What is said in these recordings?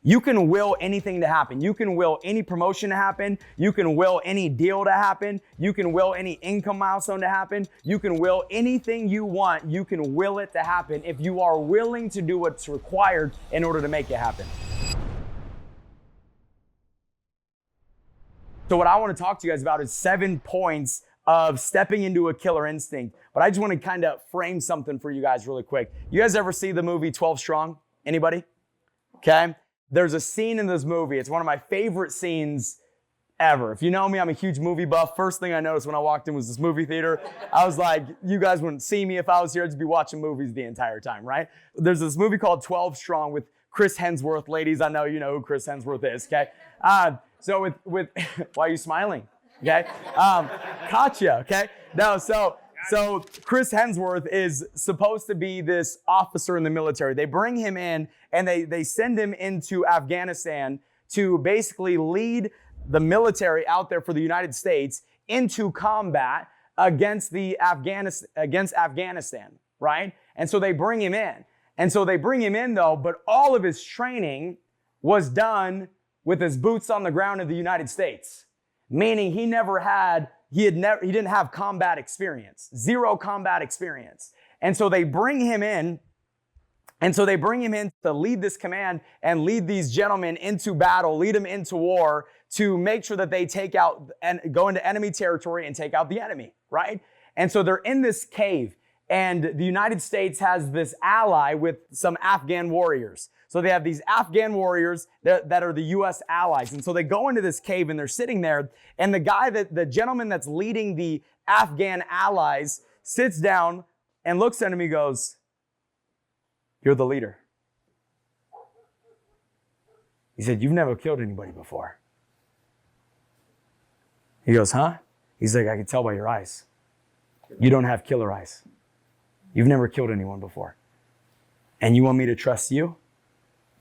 You can will anything to happen. You can will any promotion to happen. You can will any deal to happen. You can will any income milestone to happen. You can will anything you want. You can will it to happen if you are willing to do what's required in order to make it happen. So what I want to talk to you guys about is 7 points of stepping into a killer instinct. But I just want to kind of frame something for you guys really quick. You guys ever see the movie 12 Strong? Anybody? Okay. There's a scene in this movie. It's one of my favorite scenes ever. If you know me, I'm a huge movie buff. First thing I noticed when I walked in was this movie theater. I was like, you guys wouldn't see me if I was here. I'd just be watching movies the entire time, right? There's this movie called 12 Strong with Chris Hemsworth. Ladies, I know you know who Chris Hemsworth is, okay? So with why are you smiling? Okay? Gotcha, okay? No, so Chris Hemsworth is supposed to be this officer in the military. They bring him in and they send him into Afghanistan to basically lead the military out there for the United States into combat against Afghanistan, right? And so they bring him in. And so they bring him in though, but all of his training was done with his boots on the ground in the United States, meaning he didn't have combat experience, zero combat experience. And so they bring him in to lead this command and lead these gentlemen into battle, lead them into war to make sure that they take out and go into enemy territory and take out the enemy, right? And so they're in this cave and the United States has this ally with some Afghan warriors. So they have these Afghan warriors that are the U.S. allies. And so they go into this cave and they're sitting there. And the gentleman that's leading the Afghan allies sits down and looks at him and goes, "You're the leader." He said, "You've never killed anybody before." He goes, "Huh?" He's like, "I can tell by your eyes. You don't have killer eyes. You've never killed anyone before. And you want me to trust you?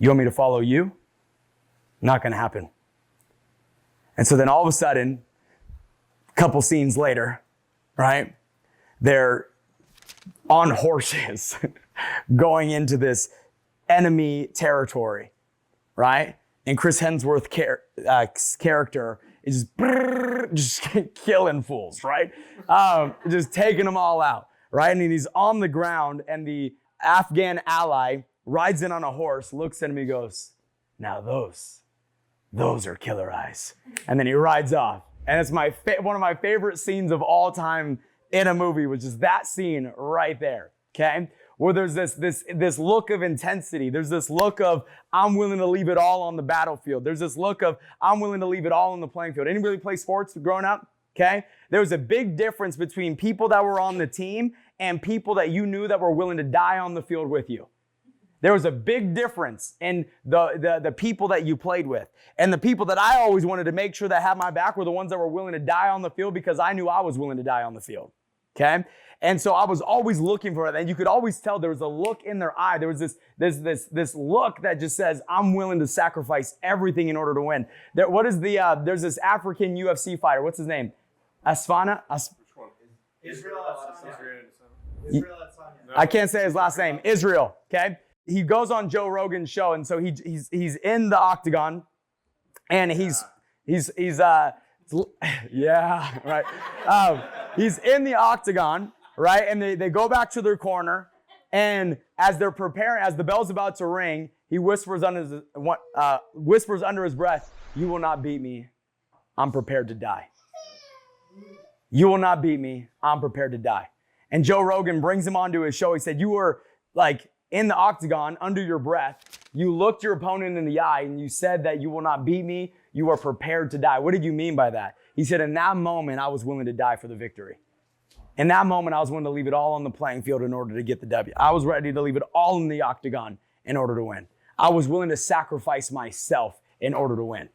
You want me to follow you? Not going to happen." And so then all of a sudden, a couple scenes later, right, they're on horses going into this enemy territory, right? And Chris Hemsworth's character is just killing fools, right? Just taking them all out, right? And he's on the ground and the Afghan ally rides in on a horse, looks at him, he goes, "Now those are killer eyes." And then he rides off. And it's one of my favorite scenes of all time in a movie, which is that scene right there, okay? Where there's this look of intensity. There's this look of, I'm willing to leave it all on the battlefield. There's this look of, I'm willing to leave it all on the playing field. Anybody play sports growing up? Okay? There was a big difference between people that were on the team and people that you knew that were willing to die on the field with you. There was a big difference in the people that you played with. And the people that I always wanted to make sure that had my back were the ones that were willing to die on the field because I knew I was willing to die on the field. Okay? And so I was always looking for it. And you could always tell there was a look in their eye. There was this look that just says, I'm willing to sacrifice everything in order to win. There's this African UFC fighter. What's his name? Asfana? Which one? Israel Adesanya. I can't say his last name. Israel. Okay? He goes on Joe Rogan's show, and so he's in the octagon, and he's yeah, right. He's in the octagon, right? And they go back to their corner, and as they're preparing, as the bell's about to ring, he whispers under his breath, "You will not beat me. I'm prepared to die. You will not beat me. I'm prepared to die." And Joe Rogan brings him onto his show. He said, "You were like in the octagon under your breath. You looked your opponent in the eye and you said that you will not beat me. You are prepared to die." What did you mean by that? He said, "In that moment, I was willing to die for the victory. In that moment, I was willing to leave it all on the playing field in order to get the W. I was ready to leave it all in the octagon in order to win. I was willing to sacrifice myself in order to win."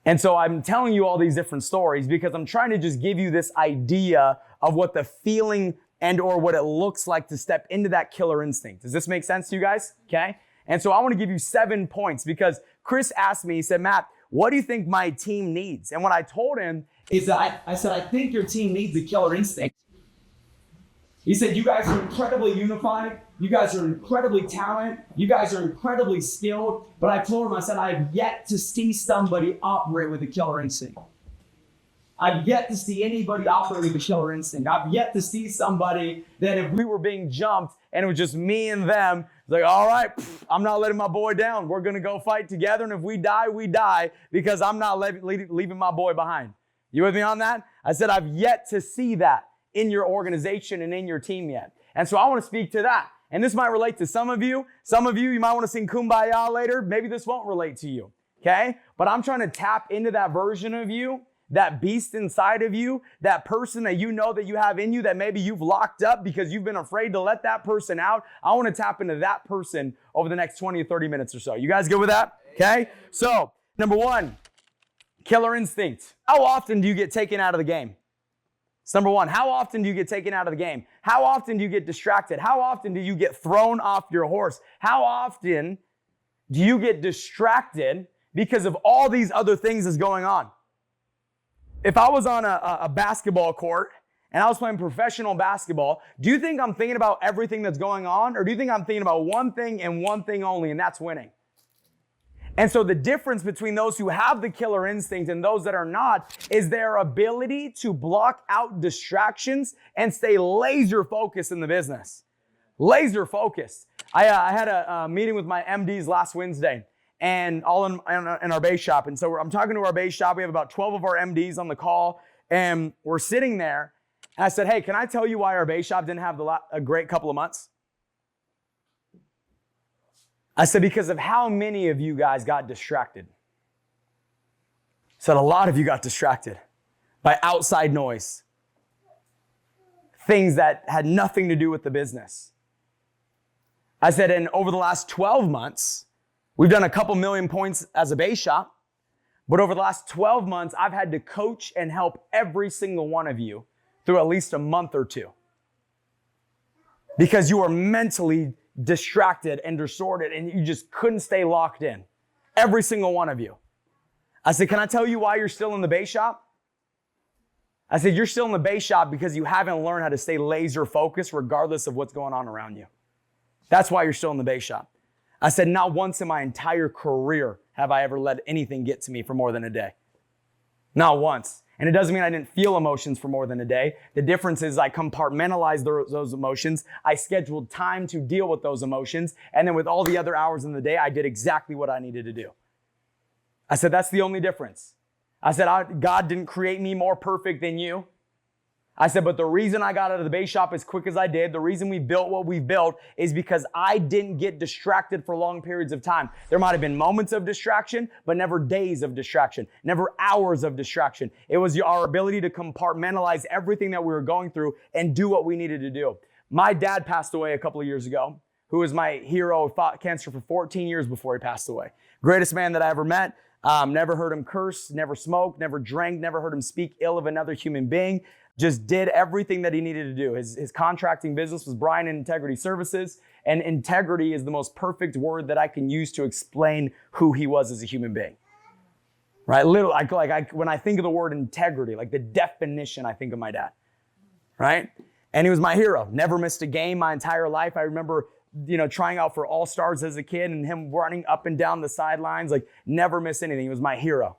And so I'm telling you all these different stories because I'm trying to just give you this idea of what the feeling and or what it looks like to step into that killer instinct. Does this make sense to you guys? Okay. And so I want to give you 7 points because Chris asked me, he said, "Matt, what do you think my team needs?" And when I told him, I said, "I think your team needs a killer instinct." He said, you guys are incredibly unified. You guys are incredibly talented. You guys are incredibly skilled. But I told him, I said, I have yet to see somebody operate with a killer instinct. I've yet to see anybody operate with a killer instinct. I've yet to see somebody that if we were being jumped and it was just me and them, like, all right, I'm not letting my boy down. We're going to go fight together. And if we die because I'm not leaving my boy behind. You with me on that? I said, I've yet to see that in your organization and in your team yet. And so I want to speak to that. And this might relate to some of you. Some of you might want to sing Kumbaya later. Maybe this won't relate to you. Okay? But I'm trying to tap into that version of you, that beast inside of you, that person that you know that you have in you that maybe you've locked up because you've been afraid to let that person out. I want to tap into that person over the next 20 or 30 minutes or so. You guys good with that? Okay? So, number one, killer instinct. How often do you get taken out of the game? It's number one. How often do you get taken out of the game? How often do you get distracted? How often do you get thrown off your horse? How often do you get distracted because of all these other things that's going on? If I was on a basketball court and I was playing professional basketball, do you think I'm thinking about everything that's going on? Or do you think I'm thinking about one thing and one thing only, and that's winning? And so the difference between those who have the killer instinct and those that are not is their ability to block out distractions and stay laser focused in the business. Laser focused. I had a meeting with my MDs last Wednesday. And all in our base shop. And so I'm talking to our base shop. We have about 12 of our MDs on the call. And we're sitting there. And I said, hey, can I tell you why our base shop didn't have a great couple of months? I said, because of how many of you guys got distracted. I said, a lot of you got distracted by outside noise. Things that had nothing to do with the business. I said, and over the last 12 months, we've done a couple million points as a base shop, but over the last 12 months, I've had to coach and help every single one of you through at least a month or two because you are mentally distracted and distorted and you just couldn't stay locked in. Every single one of you. I said, can I tell you why you're still in the base shop? I said, you're still in the base shop because you haven't learned how to stay laser focused regardless of what's going on around you. That's why you're still in the base shop. I said, not once in my entire career have I ever let anything get to me for more than a day. Not once. And it doesn't mean I didn't feel emotions for more than a day. The difference is I compartmentalized those emotions. I scheduled time to deal with those emotions. And then with all the other hours in the day, I did exactly what I needed to do. I said, that's the only difference. I said, God didn't create me more perfect than you. I said, but the reason I got out of the base shop as quick as I did, the reason we built what we built is because I didn't get distracted for long periods of time. There might have been moments of distraction, but never days of distraction, never hours of distraction. It was our ability to compartmentalize everything that we were going through and do what we needed to do. My dad passed away a couple of years ago, who was my hero, fought cancer for 14 years before he passed away. Greatest man that I ever met. Never heard him curse, never smoked, never drank, never heard him speak ill of another human being. Just did everything that he needed to do. His contracting business was Brian Integrity Services, and integrity is the most perfect word that I can use to explain who he was as a human being. Right? Literally, when I think of the word integrity, like the definition, I think of my dad. Right? And he was my hero. Never missed a game my entire life. I remember, trying out for All-Stars as a kid and him running up and down the sidelines, like never missed anything. He was my hero.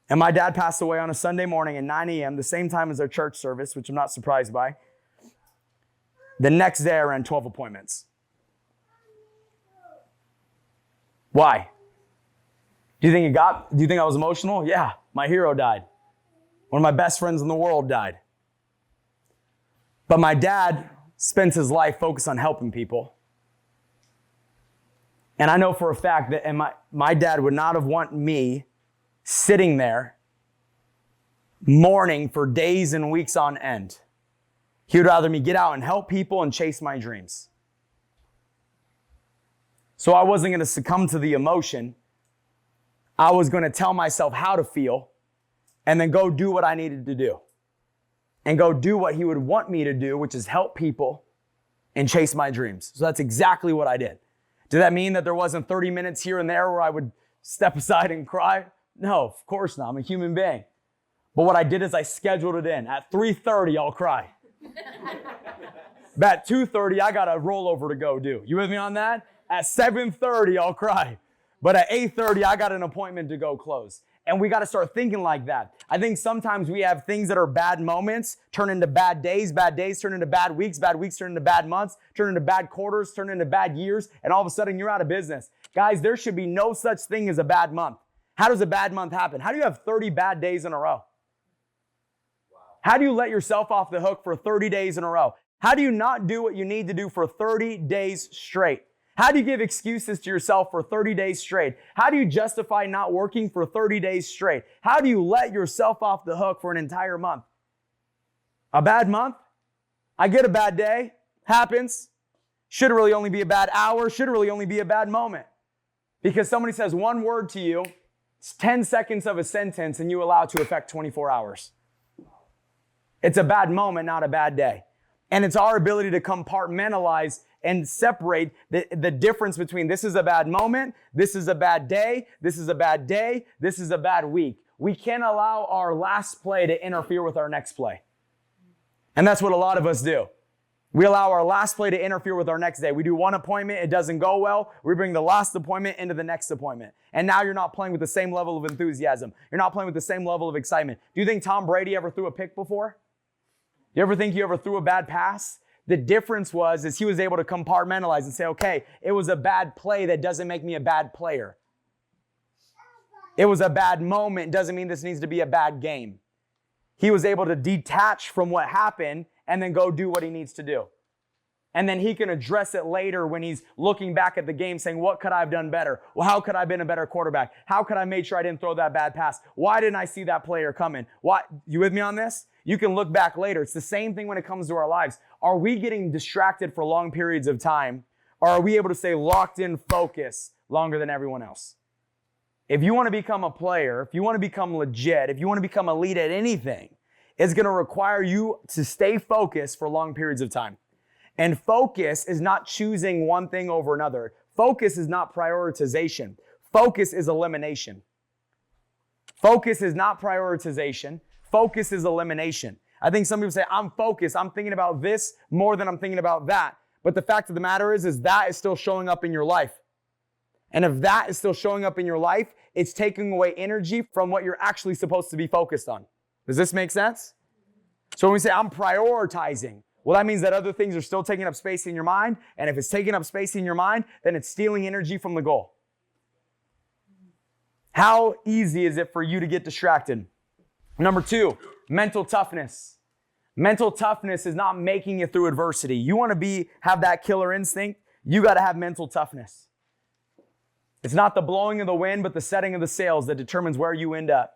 And my dad passed away on a Sunday morning at 9 a.m., the same time as our church service, which I'm not surprised by. The next day, I ran 12 appointments. Why? Do you think I was emotional? Yeah, my hero died. One of my best friends in the world died. But my dad spends his life focused on helping people. And I know for a fact that my dad would not have wanted me sitting there mourning for days and weeks on end. He would rather me get out and help people and chase my dreams. So I wasn't going to succumb to the emotion. I was going to tell myself how to feel and then go do what I needed to do. And go do what he would want me to do, which is help people and chase my dreams. So that's exactly what I did. Did that mean that there wasn't 30 minutes here and there where I would step aside and cry? No, of course not. I'm a human being. But what I did is I scheduled it in. At 3:30, I'll cry. But at 2:30, I got a rollover to go do. You with me on that? At 7:30, I'll cry. But at 8:30, I got an appointment to go close. And we got to start thinking like that. I think sometimes we have things that are bad moments turn into bad days turn into bad weeks turn into bad months, turn into bad quarters, turn into bad years, and all of a sudden you're out of business. Guys, there should be no such thing as a bad month. How does a bad month happen? How do you have 30 bad days in a row? How do you let yourself off the hook for 30 days in a row? How do you not do what you need to do for 30 days straight? How do you give excuses to yourself for 30 days straight? How do you justify not working for 30 days straight? How do you let yourself off the hook for an entire month? A bad month? I get a bad day. Happens. Should really only be a bad hour. Should really only be a bad moment. Because somebody says one word to you, it's 10 seconds of a sentence, and you allow it to affect 24 hours. It's a bad moment, not a bad day. And it's our ability to compartmentalize and separate the difference between this is a bad moment, this is a bad day, this is a bad day, this is a bad week. We can't allow our last play to interfere with our next play. And that's what a lot of us do. We allow our last play to interfere with our next day. We do one appointment, it doesn't go well. We bring the last appointment into the next appointment. And now you're not playing with the same level of enthusiasm. You're not playing with the same level of excitement. Do you think Tom Brady ever threw a pick before? You ever think you ever threw a bad pass? The difference is he was able to compartmentalize and say, okay, it was a bad play that doesn't make me a bad player. It was a bad moment, doesn't mean this needs to be a bad game. He was able to detach from what happened and then go do what he needs to do. And then he can address it later when he's looking back at the game saying, what could I have done better? Well, how could I have been a better quarterback? How could I make sure I didn't throw that bad pass? Why didn't I see that player coming? Why? You with me on this? You can look back later. It's the same thing when it comes to our lives. Are we getting distracted for long periods of time? Or are we able to stay locked in focus longer than everyone else? If you want to become a player, if you want to become legit, if you want to become elite at anything, it's going to require you to stay focused for long periods of time. And focus is not choosing one thing over another. Focus is not prioritization. Focus is elimination. Focus is not prioritization. Focus is elimination. I think some people say, I'm focused. I'm thinking about this more than I'm thinking about that. But the fact of the matter is that is still showing up in your life. And if that is still showing up in your life, it's taking away energy from what you're actually supposed to be focused on. Does this make sense? So when we say I'm prioritizing, well, that means that other things are still taking up space in your mind. And if it's taking up space in your mind, then it's stealing energy from the goal. How easy is it for you to get distracted? Number 2, mental toughness. Mental toughness is not making it through adversity. You want to have that killer instinct, you got to have mental toughness. It's not the blowing of the wind, but the setting of the sails that determines where you end up.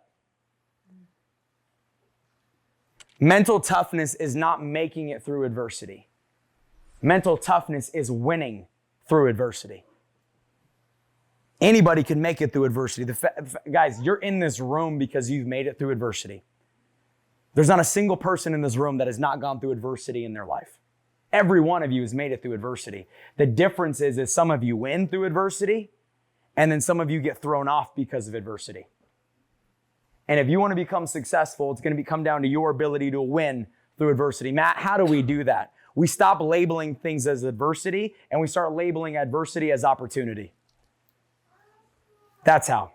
Mental toughness is not making it through adversity. Mental toughness is winning through adversity. Anybody can make it through adversity. Guys, you're in this room because you've made it through adversity. There's not a single person in this room that has not gone through adversity in their life. Every one of you has made it through adversity. The difference is some of you win through adversity, and then some of you get thrown off because of adversity. And if you want to become successful, it's going to come down to your ability to win through adversity. Matt, how do we do that? We stop labeling things as adversity, and we start labeling adversity as opportunity. That's how.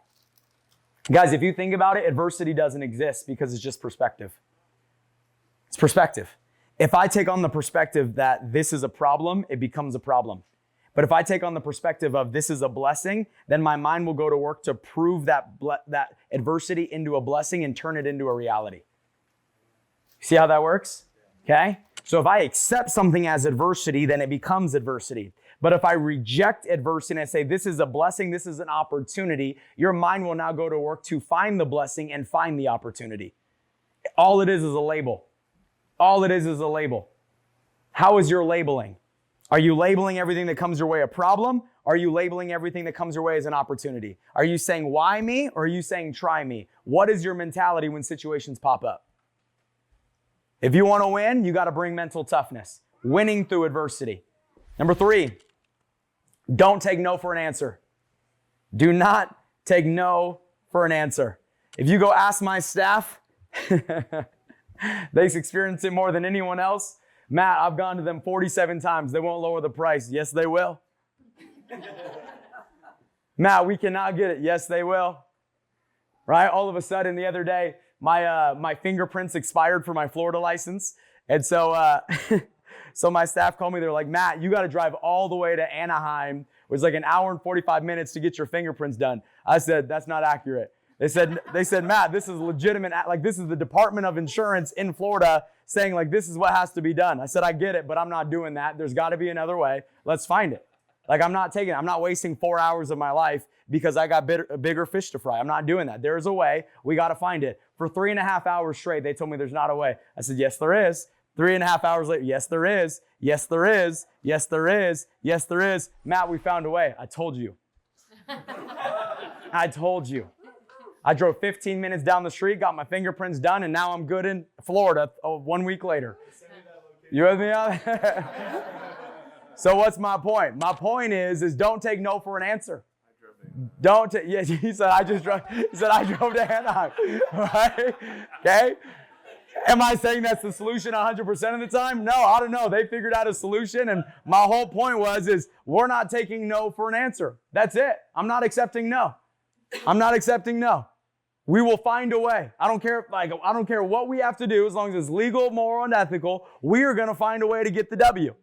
Guys, if you think about it, adversity doesn't exist because it's just perspective. It's perspective. If I take on the perspective that this is a problem, it becomes a problem. But if I take on the perspective of this is a blessing, then my mind will go to work to prove that adversity into a blessing and turn it into a reality. See how that works? Okay? So if I accept something as adversity, then it becomes adversity. But if I reject adversity and I say, this is a blessing, this is an opportunity, your mind will now go to work to find the blessing and find the opportunity. All it is a label. All it is a label. How is your labeling? Are you labeling everything that comes your way a problem? Are you labeling everything that comes your way as an opportunity? Are you saying, why me? Or are you saying, try me? What is your mentality when situations pop up? If you want to win, you got to bring mental toughness. Winning through adversity. Number 3, don't take no for an answer. Do not take no for an answer. If you go ask my staff, they experience it more than anyone else. Matt, I've gone to them 47 times. They won't lower the price. Yes, they will. Matt, we cannot get it. Yes, they will. Right? All of a sudden, the other day, my fingerprints expired for my Florida license. And so, so my staff called me. They're like, Matt, you got to drive all the way to Anaheim. It was like an hour and 45 minutes to get your fingerprints done. I said, that's not accurate. They said, Matt, this is legitimate. Like, this is the Department of Insurance in Florida saying, like, this is what has to be done. I said, I get it, but I'm not doing that. There's got to be another way. Let's find it. Like, I'm not wasting 4 hours of my life because I got bigger fish to fry. I'm not doing that. There is a way. We got to find it. For 3.5 hours straight, they told me there's not a way. I said, yes, there is. 3.5 hours later, yes, there is. Yes, there is. Yes, there is. Yes, there is. Matt, we found a way. I told you. I told you. I drove 15 minutes down the street, got my fingerprints done, and now I'm good in Florida 1 week later. You with me on that? So what's my point? My point is don't take no for an answer. Don't take, yes, he said I drove to Anaheim. Right? Okay? Am I saying that's the solution 100% of the time? No, I don't know. They figured out a solution, and my whole point is we're not taking no for an answer. That's it. I'm not accepting no. I'm not accepting no. We will find a way. I don't care what we have to do, as long as it's legal, moral, and ethical. We are going to find a way to get the W.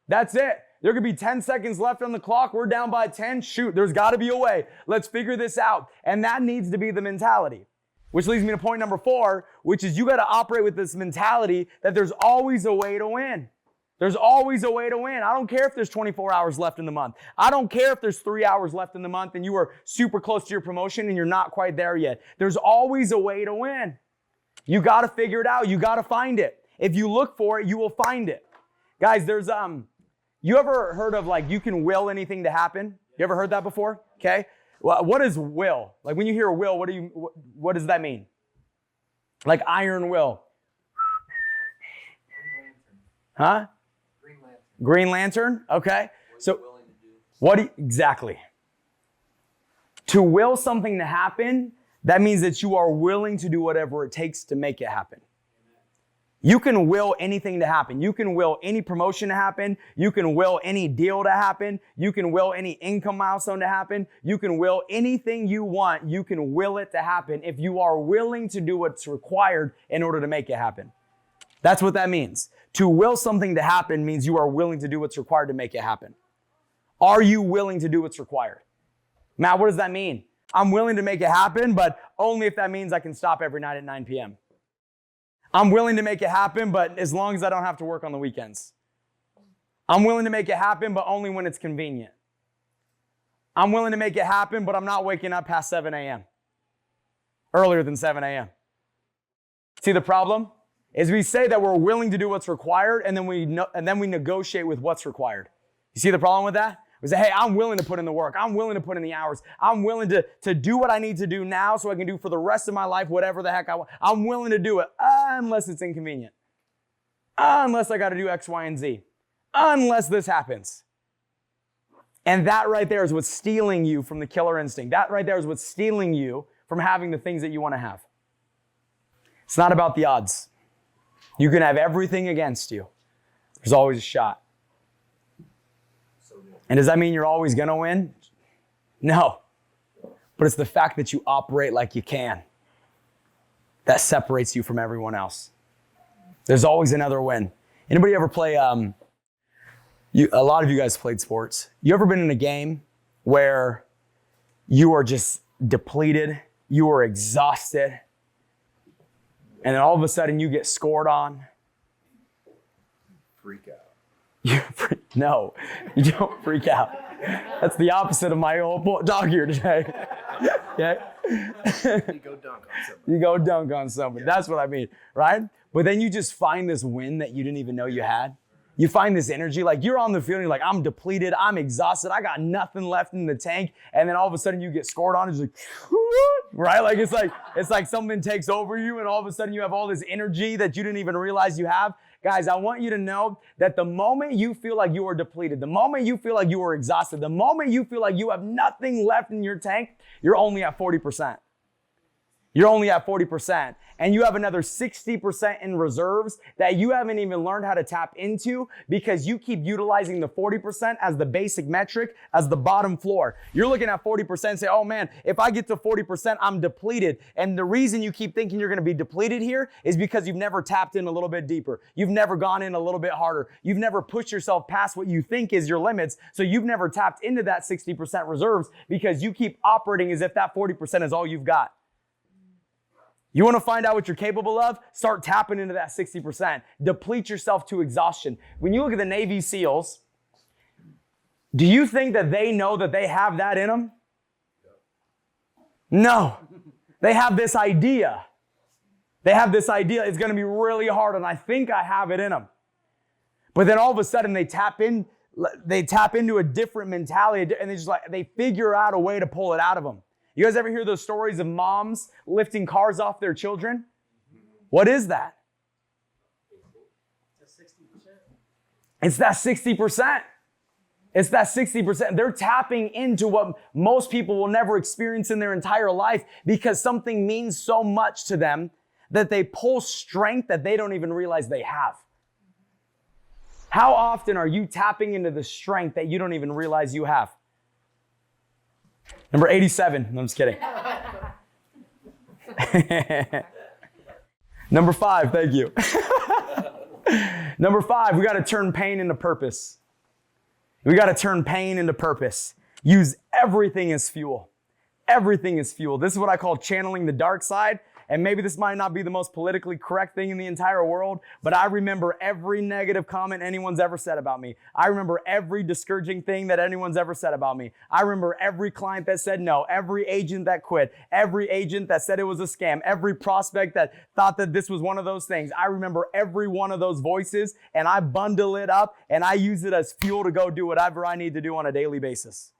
That's it. There could be 10 seconds left on the clock. We're down by 10. Shoot, there's got to be a way. Let's figure this out. And that needs to be the mentality. Which leads me to point number 4, which is you got to operate with this mentality that there's always a way to win. There's always a way to win. I don't care if there's 24 hours left in the month. I don't care if there's 3 hours left in the month and you are super close to your promotion and you're not quite there yet. There's always a way to win. You got to figure it out. You got to find it. If you look for it, you will find it. Guys, there's you ever heard of like you can will anything to happen? You ever heard that before? Okay. Well, what is will? Like when you hear will, what does that mean? Like iron will. Huh? Green Lantern. Okay. So exactly. To will something to happen, that means that you are willing to do whatever it takes to make it happen. You can will anything to happen. You can will any promotion to happen. You can will any deal to happen. You can will any income milestone to happen. You can will anything you want. You can will it to happen if you are willing to do what's required in order to make it happen. That's what that means. To will something to happen means you are willing to do what's required to make it happen. Are you willing to do what's required? Matt, what does that mean? I'm willing to make it happen, but only if that means I can stop every night at 9 p.m. I'm willing to make it happen, but as long as I don't have to work on the weekends. I'm willing to make it happen, but only when it's convenient. I'm willing to make it happen, but I'm not waking up past 7 a.m. Earlier than 7 a.m. See the problem? Is we say that we're willing to do what's required, and then we negotiate with what's required. You see the problem with that? We say, hey, I'm willing to put in the work. I'm willing to put in the hours. I'm willing to do what I need to do now so I can do for the rest of my life whatever the heck I want. I'm willing to do it unless it's inconvenient. Unless I got to do X, Y, and Z. Unless this happens. And that right there is what's stealing you from the killer instinct. That right there is what's stealing you from having the things that you want to have. It's not about the odds. You can have everything against you. There's always a shot. And does that mean you're always going to win? No. But it's the fact that you operate like you can that separates you from everyone else. There's always another win. Anybody ever play, a lot of you guys played sports. You ever been in a game where you are just depleted, you are exhausted, and then all of a sudden you get scored on? Freak out. No, you don't freak out. That's the opposite of my whole talk here today. Okay? You go dunk on somebody. You go dunk on somebody. Yeah. That's what I mean, right? But then you just find this win that you didn't even know you had. You find this energy, like you're on the field and you're like, I'm depleted, I'm exhausted, I got nothing left in the tank. And then all of a sudden you get scored on, it's like, right? Like it's like something takes over you and all of a sudden you have all this energy that you didn't even realize you have. Guys, I want you to know that the moment you feel like you are depleted, the moment you feel like you are exhausted, the moment you feel like you have nothing left in your tank, you're only at 40%. You're only at 40%, and you have another 60% in reserves that you haven't even learned how to tap into because you keep utilizing the 40% as the basic metric, as the bottom floor. You're looking at 40% and say, oh man, if I get to 40%, I'm depleted. And the reason you keep thinking you're gonna be depleted here is because you've never tapped in a little bit deeper. You've never gone in a little bit harder. You've never pushed yourself past what you think is your limits. So you've never tapped into that 60% reserves because you keep operating as if that 40% is all you've got. You want to find out what you're capable of? Start tapping into that 60%. Deplete yourself to exhaustion. When you look at the Navy SEALs, do you think that they know that they have that in them? No. They have this idea. They have this idea it's going to be really hard, and I think I have it in them. But then all of a sudden they tap into a different mentality, and they figure out a way to pull it out of them. You guys ever hear those stories of moms lifting cars off their children? What is that? It's that 60%. It's that 60%. They're tapping into what most people will never experience in their entire life because something means so much to them that they pull strength that they don't even realize they have. How often are you tapping into the strength that you don't even realize you have? Number 87. No, I'm just kidding. Number 5, thank you. Number 5, we got to turn pain into purpose. We got to turn pain into purpose. Use everything as fuel. Everything is fuel. This is what I call channeling the dark side. And maybe this might not be the most politically correct thing in the entire world, but I remember every negative comment anyone's ever said about me. I remember every discouraging thing that anyone's ever said about me. I remember every client that said no, every agent that quit, every agent that said it was a scam, every prospect that thought that this was one of those things. I remember every one of those voices, and I bundle it up and I use it as fuel to go do whatever I need to do on a daily basis.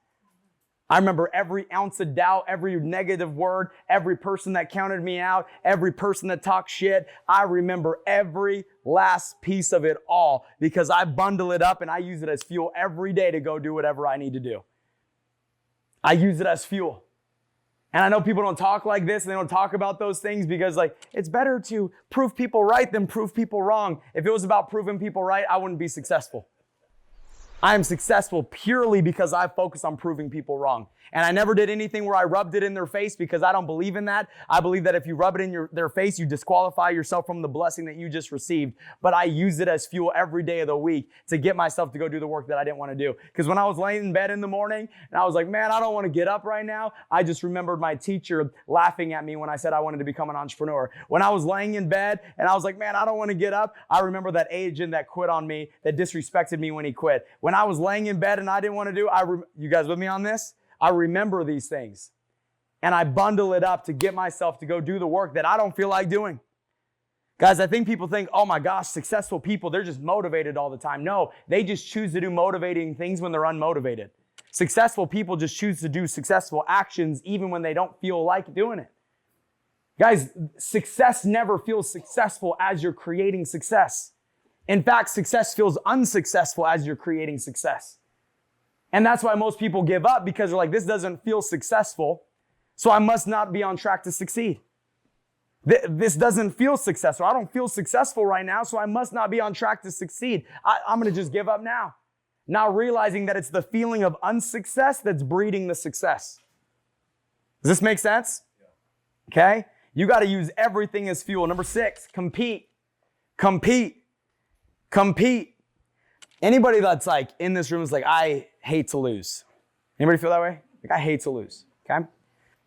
I remember every ounce of doubt, every negative word, every person that counted me out, every person that talked shit. I remember every last piece of it all because I bundle it up and I use it as fuel every day to go do whatever I need to do. I use it as fuel. And I know people don't talk like this and they don't talk about those things because it's better to prove people right than prove people wrong. If it was about proving people right, I wouldn't be successful. I am successful purely because I focus on proving people wrong. And I never did anything where I rubbed it in their face because I don't believe in that. I believe that if you rub it in their face, you disqualify yourself from the blessing that you just received. But I use it as fuel every day of the week to get myself to go do the work that I didn't want to do. Because when I was laying in bed in the morning and I was like, man, I don't want to get up right now, I just remembered my teacher laughing at me when I said I wanted to become an entrepreneur. When I was laying in bed and I was like, man, I don't want to get up, I remember that agent that quit on me, that disrespected me when he quit. When I was laying in bed and I didn't want to do, you guys with me on this? I remember these things and I bundle it up to get myself to go do the work that I don't feel like doing. Guys, I think people think, oh my gosh, successful people, they're just motivated all the time. No, they just choose to do motivating things when they're unmotivated. Successful people just choose to do successful actions even when they don't feel like doing it. Guys, success never feels successful as you're creating success. In fact, success feels unsuccessful as you're creating success. And that's why most people give up because they're like, this doesn't feel successful, so I must not be on track to succeed. This doesn't feel successful. I don't feel successful right now, so I must not be on track to succeed. I'm going to just give up now. Not realizing that it's the feeling of unsuccess that's breeding the success. Does this make sense? Yeah. Okay? You got to use everything as fuel. Number 6, compete. Compete. Compete. Anybody that's in this room is I hate to lose. Anybody feel that way? I hate to lose, okay?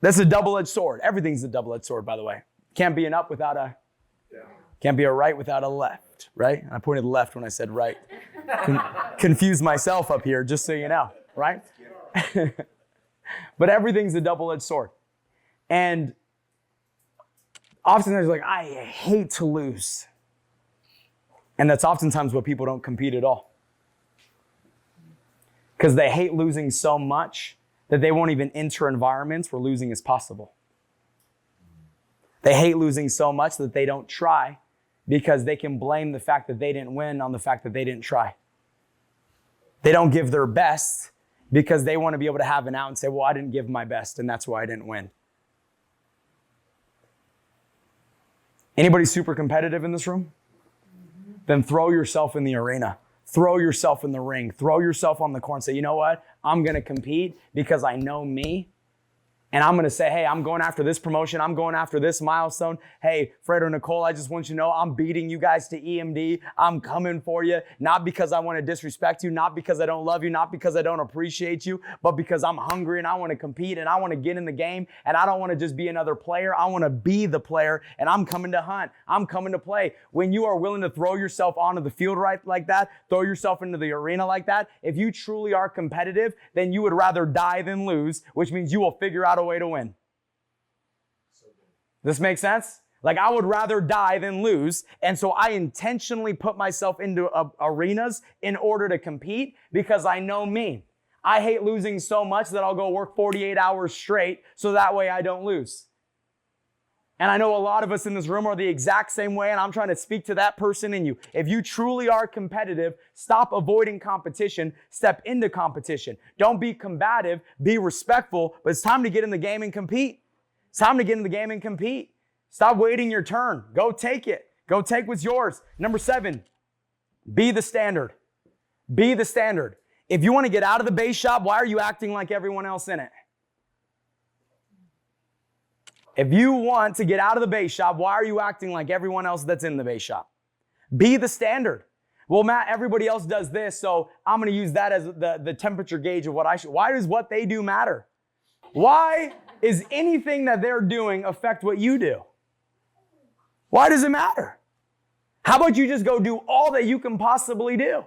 That's a double-edged sword. Everything's a double-edged sword, by the way. Can't be an up without a, can't be a right without a left, right? And I pointed left when I said right. Confused myself up here, just so you know, right? But everything's a double-edged sword. And often there's I hate to lose. And that's oftentimes what people don't compete at all. Because they hate losing so much that they won't even enter environments where losing is possible. They hate losing so much that they don't try because they can blame the fact that they didn't win on the fact that they didn't try. They don't give their best because they want to be able to have an out and say, well, I didn't give my best and that's why I didn't win. Anybody super competitive in this room? Then throw yourself in the arena. Throw yourself in the ring. Throw yourself on the court and say, you know what? I'm going to compete because I know me. And I'm going to say, hey, I'm going after this promotion. I'm going after this milestone. Hey, Fred or Nicole, I just want you to know I'm beating you guys to EMD. I'm coming for you, not because I want to disrespect you, not because I don't love you, not because I don't appreciate you, but because I'm hungry and I want to compete and I want to get in the game and I don't want to just be another player. I want to be the player and I'm coming to hunt. I'm coming to play. When you are willing to throw yourself onto the field right like that, throw yourself into the arena like that, if you truly are competitive, then you would rather die than lose, which means you will figure out a way to win. This makes sense? Like I would rather die than lose. And so I intentionally put myself into arenas in order to compete because I know me. I hate losing so much that I'll go work 48 hours straight so that way I don't lose. And I know a lot of us in this room are the exact same way, and I'm trying to speak to that person in you. If you truly are competitive, stop avoiding competition, step into competition. Don't be combative, be respectful, but it's time to get in the game and compete. It's time to get in the game and compete. Stop waiting your turn. Go take it. Go take what's yours. Number 7, be the standard. Be the standard. If you want to get out of the base shop, why are you acting like everyone else in it? If you want to get out of the base shop, why are you acting like everyone else that's in the base shop? Be the standard. Well, Matt, everybody else does this, so I'm going to use that as the temperature gauge of what I should. Why does what they do matter? Why is anything that they're doing affect what you do? Why does it matter? How about you just go do all that you can possibly do?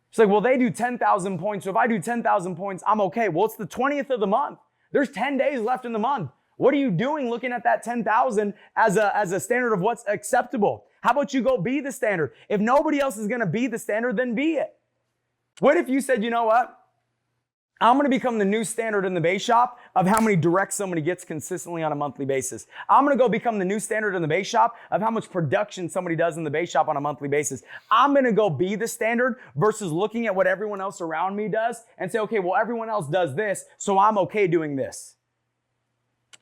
It's like, well, they do 10,000 points, so if I do 10,000 points, I'm okay. Well, it's the 20th of the month. There's 10 days left in the month. What are you doing looking at that 10,000 as a standard of what's acceptable? How about you go be the standard? If nobody else is going to be the standard, then be it. What if you said, you know what? I'm going to become the new standard in the base shop of how many directs somebody gets consistently on a monthly basis. I'm going to go become the new standard in the base shop of how much production somebody does in the base shop on a monthly basis. I'm going to go be the standard versus looking at what everyone else around me does and say, okay, well, everyone else does this, so I'm okay doing this.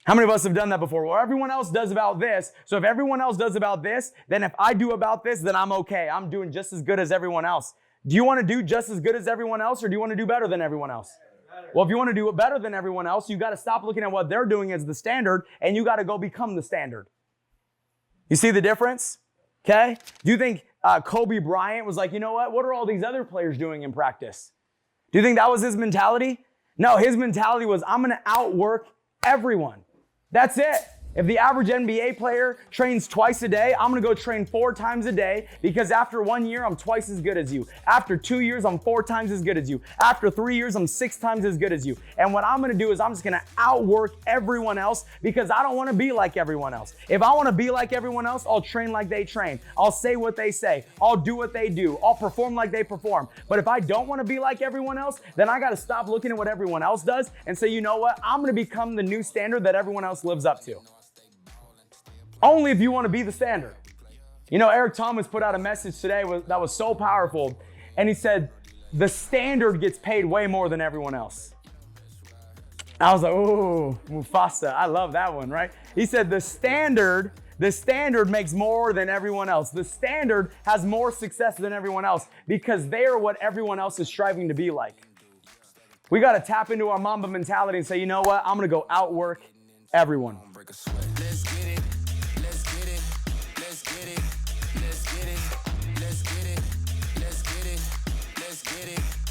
How many of us have done that before? Well, everyone else does about this. So if everyone else does about this, then if I do about this, then I'm okay. I'm doing just as good as everyone else. Do you want to do just as good as everyone else, or do you want to do better than everyone else? Well, if you want to do it better than everyone else, you got to stop looking at what they're doing as the standard, and you got to go become the standard. You see the difference? Okay? Do you think Kobe Bryant was like, you know what are all these other players doing in practice? Do you think that was his mentality? No, his mentality was, I'm going to outwork everyone. That's it. If the average NBA player trains twice a day, I'm going to go train 4 times a day because after 1 year, I'm twice as good as you. After 2 years, I'm 4 times as good as you. After 3 years, I'm 6 times as good as you. And what I'm going to do is I'm just going to outwork everyone else because I don't want to be like everyone else. If I want to be like everyone else, I'll train like they train. I'll say what they say. I'll do what they do. I'll perform like they perform. But if I don't want to be like everyone else, then I got to stop looking at what everyone else does and say, you know what? I'm going to become the new standard that everyone else lives up to. Only if you want to be the standard. You know, Eric Thomas put out a message today that was so powerful. And he said, the standard gets paid way more than everyone else. I was like, ooh, Mufasa. I love that one, right? He said, the standard makes more than everyone else. The standard has more success than everyone else because they are what everyone else is striving to be like. We got to tap into our Mamba mentality and say, you know what? I'm going to go outwork everyone. Let's get it.